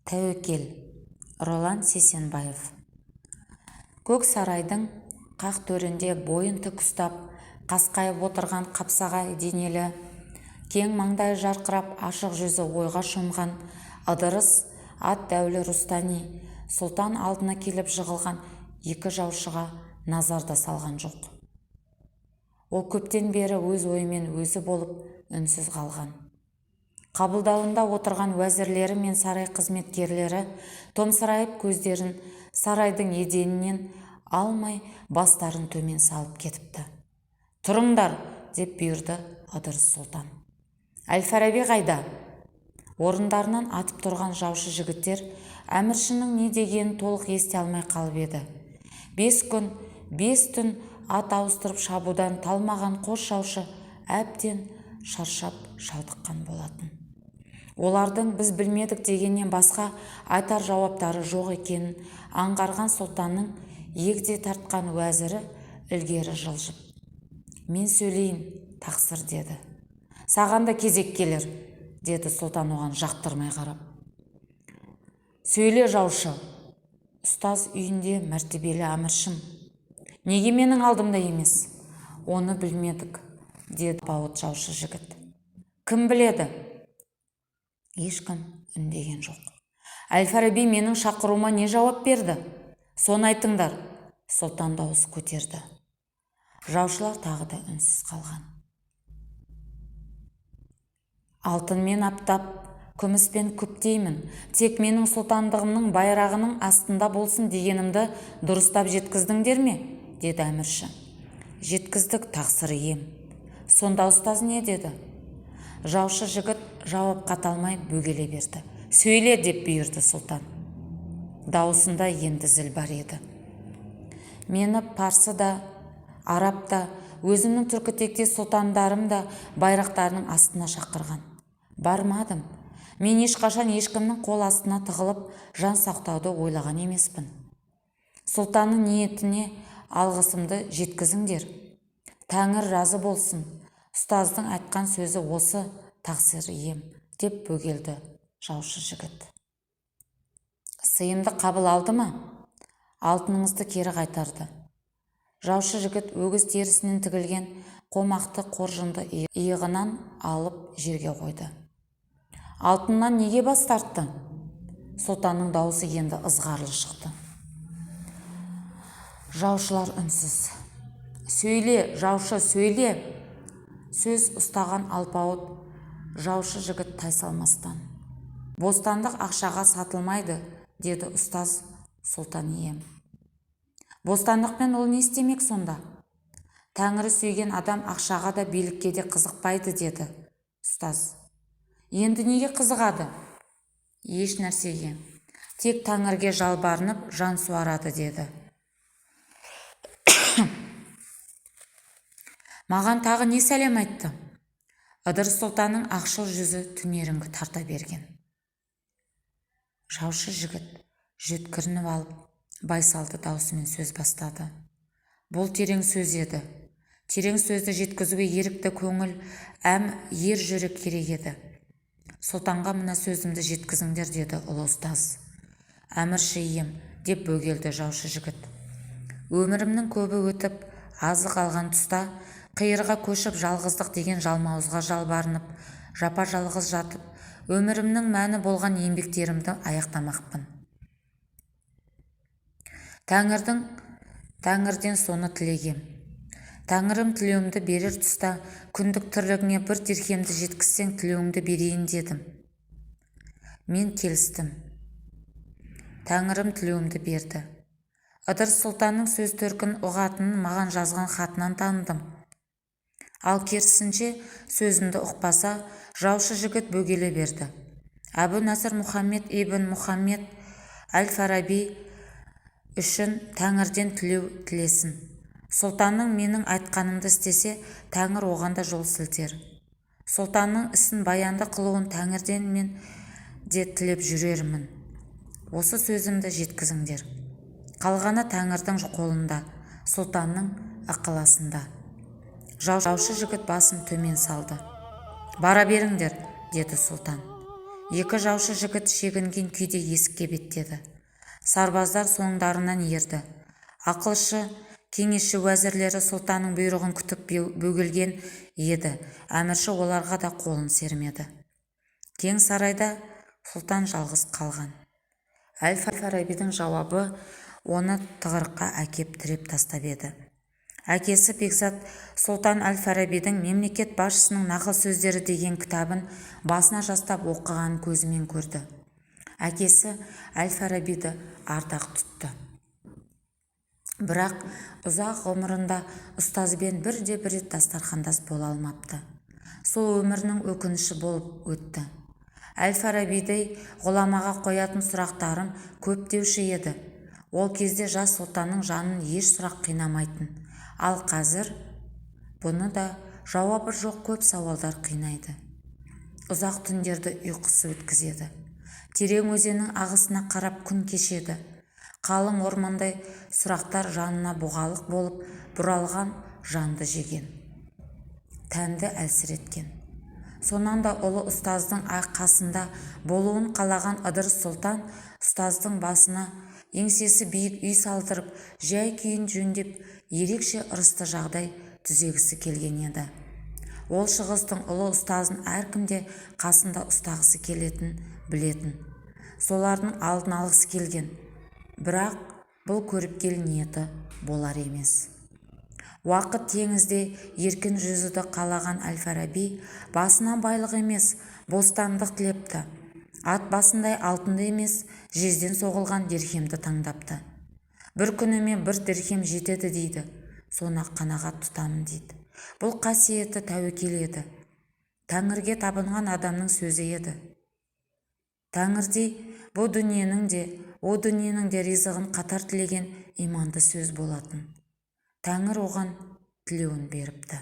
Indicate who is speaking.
Speaker 1: Тәуекел. Ролан Сесенбаев. Көк сарайдың қақ төрінде бойын тік ұстап, қасқайып отырған қапсағай денелі, кең маңдай жарқырап ашық жүзі ойға шомған ыдырыс ат дәулі Рустани сұлтан алдына келіп жығылған екі жаушыға назарда салған жоқ. Ол көптен бері өз ойымен өзі болып үнсіз қалған. Қабылдауында отырған уәзірлері мен сарай қызметкерлері томсырайып көздерін сарайдың еденінен алмай бастарын төмен салып кетіпті. «Тұрыңдар!» деп бұйырды ыдырыс сұлтан. «Әл-Фараби қайда?» Орындарынан атып тұрған жаушы жігіттер әміршінің не дегенін толық ести алмай қалып еді. 5 күн, 5 түн ат ауыстырып шабудан талмаған қос жаушы әбден шаршап шалдыққан болатын. Олардың біз білмедік дегеннен басқа айтар жауаптары жоқ екенін аңғарған сұлтанның егде тартқан уәзірі ілгері жылжып: «Мен сөйлейін, тақсыр» деді. «Саған да кезек келер», деді сұлтан оған жақтырмай қарап. «Сөйле, жаушы!» «Ұстаз үйінде мәртебелі әміршім». «Неге менің алдымда емес?» «Оны білмедік», деді алпауыт жаушы жігіт. «Кім біледі?» Ешкім үндеген жоқ. «Әл-Фараби менің шақыруыма не жауап берді? Соны айтыңдар», сұлтан дауыс көтерді. Жаушылар тағы да үнсіз қалған. «Алтынмен аптап, күміспен күптеймін, тек менің сұлтандығымның байрағының астында болсын дегенімді дұрыстап жеткіздіңдер ме?» деді әмірші. «Жеткіздік, тақсыр ием». «Сонда ұстаз не деді?» Жаушы жігіт жауап қаталмай бөгеле берді. «Сөйле!» деп бұйырды сұлтан. Даусында енді зіл бар еді. «Мені парсы да, араб та, өзімнің түркітектес сұлтандарым да байрақтарының астына шақырған. Бармадым. Мен ешқашан ешкімнің қол астына тығылып жан сақтауды ойлаған емеспін. Сұлтанның ниетіне алғысымды жеткізіңдер. Тәңір разы болсын. Ұстаздың айтқан сөзі осы, тақсыр ием», деп бөгелді жаушы жігіт. «Сыйымды қабыл алды ма?» «Алтыныңызды кері қайтарды». Жаушы жігіт өгіз терісінен тігілген қомақты қоржынды иығынан алып жерге қойды. «Алтыннан неге бас тартты?» Сұлтанның дауысы енді ызғарлы шықты. Жаушылар үнсіз. «Сөйле, жаушы, сөйле!» Сөз ұстаған алпауыт жаушы жігіт тайсалмастан: «Бостандық ақшаға сатылмайды», деді ұстаз сұлтан ием. «Бостандықпен ол не істемек сонда?» «Тәңірі сүйген адам ақшаға да билікке де қызықпайды», деді ұстаз. «Енді неге қызығады?» «Еш нәрсеге. Тек Тәңірге жалбарынып жан суарады», деді. «Маған тағы не сәлем айтты?» Ыдырыс сұлтанның ақшыл жүзі түнеріңкі тарта берген. Жаушы жігіт жөткірініп алып байсалды даусымен сөз бастады. Бұл терең сөз еді. Терең сөзді жеткізуге ерікті көңіл, ер жүрек керек еді. «Сұлтанға мына сөзімді жеткізіңдер», деді ұлы ұстаз. «Әмірші ием», деп бөгелді жаушы жігіт. «Өмірімнің көбі өтіп, азы қалған тұста қиырға көшіп жалғыздық деген жалмауызға жалбарынып, жапа жалғыз жатып, өмірімнің мәні болған еңбектерімді аяқтамақпын. Тәңірден соны тілегем. Тәңірім тілеуімді берер тұста күндік тірлігіңе бір дирхемді жеткізсең тілеуіңді берейін дедім. Мен келістім. Тәңірім тілеуімді берді. Ыдырыс сұлтанның сөз төркін ұғатынын маған жазған хатынан таныдым. Ал керісінше сөзімді ұқпаса, жаушы жігіт бөгеле берді. Әбу Насыр Мұхаммед ибн Мұхаммед Әл-Фараби үшін Тәңірден тілеу тілесін. Сұлтанның менің айтқанымды істесе, Тәңір оған да жол сілтер. Сұлтанның ісін баянды қылуын Тәңірден мен де тілеп жүрермін. Осы сөзімді жеткізіңдер. Қалғаны Тәңірдің қолында, сұлтанның ықыласында». Жаушы жігіт басын төмен салды. «Бара беріңдер», деді сұлтан. Екі жаушы жігіт шегінген күйде есікке беттеді. Сарбаздар соңдарынан ерді. Ақылшы, кеңесші уәзірлері сұлтанның бұйрығын күтіп бөгелген еді. Әмірші оларға да қолын сермеді. Кең сарайда сұлтан жалғыз қалған. Әл-Фарабидің жауабы оны тығырыққа әкеп тіреп тастап еді. Әкесі Бекзат Сұлтан Әл-Фарабидің мемлекет басшысының нақыл сөздері деген кітабын басына жастап оқыған көзімен көрді. Әкесі Әл-Фарабиді ардақ тұтты. Бірақ ұзақ ғұмырында ұстазбен бірде-бір рет дастархандас бола алмапты. Сол өмірінің өкініші болып өтті. Әл-Фарабидей ғұламаға қоятын сұрақтарым көп деуші еді. Ол кезде жас сұлтанның жанын еш сұрақ қинамайтын. Ал қазір бұны да жауабы жоқ көп сауалдар қинайды. Ұзақ түндерді ұйқысы өткізеді. Терең өзеннің ағысына қарап күн кешеді. Қалың ормандай сұрақтар жанына бұғалық болып бұралған жанды жеген. Тәнді әлсіреткен. Сонан да ұлы ұстаздың қасында болуын қалаған Ыдырыс сұлтан ұстаздың басына еңсесі биік үй салдырып, жай күйін жөндеп, ерекше ырысты жағдай түзегісі келген еді. Ол шығыстың ұлы ұстазын әркімде қасында ұстағысы келетін білетін. Солардың алдын алғысы келген. Бірақ бұл көріпкел ниеті болар емес. Уақыт теңізде еркін жүзуді қалаған Әл-Фараби басына байлық емес, бостандық тілепті. Ат басындай алтынды емес, жезден соғылған дирхемді таңдапты. Бір күніме бір дирхем жетеді дейді, соны қанағат тұтамын дейді. Бұл қасиеті тәуекел еді. Тәңірге табынған адамның сөзі еді. Тәңірдей бұл дүниенің де, о дүниенің де ризығын қатар тілеген иманды сөз болатын. Тәңір оған тілеуін беріпті.